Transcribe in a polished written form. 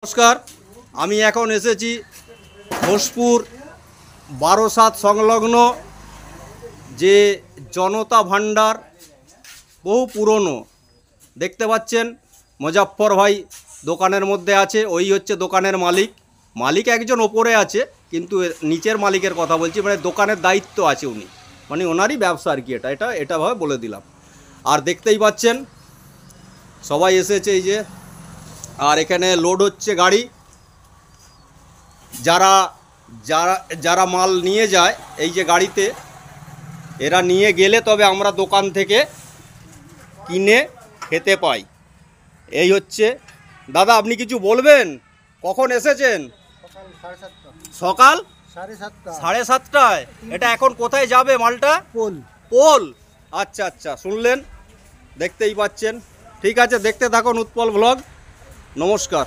নমস্কার, আমি এখন এসেছি ঘোষপুর 12/7 সংলগ্ন যে জনতা ভাণ্ডার, বহু পুরনো। দেখতে পাচ্ছেন মুজাফফর ভাই দোকানের মধ্যে আছে। ওই হচ্ছে দোকানের মালিক একজন ওপরে আছে, কিন্তু নিচের মালিকের কথা বলছি, মানে দোকানের দায়িত্ব আছে উনি, মানে ওনারই ব্যবসা আর কি। এটা ভাবে বলে দিলাম। আর দেখতেই পাচ্ছেন সবাই এসেছে এই যে, আর এখানে লোড হচ্ছে গাড়ি। যারা যারা যারা মাল নিয়ে যায় এই যে গাড়িতে, এরা নিয়ে গেলে তবে আমরা দোকান থেকে কিনে খেতে পাই। এই হচ্ছে। দাদা, আপনি কিছু বলবেন? কখন এসেছেন? সকাল 7:30। এটা এখন কোথায় যাবে মালটা? পোল। আচ্ছা আচ্ছা, শুনলেন, দেখতেই পাচ্ছেন। ঠিক আছে, দেখতে থাকুন উৎপল ব্লগ। নমস্কার।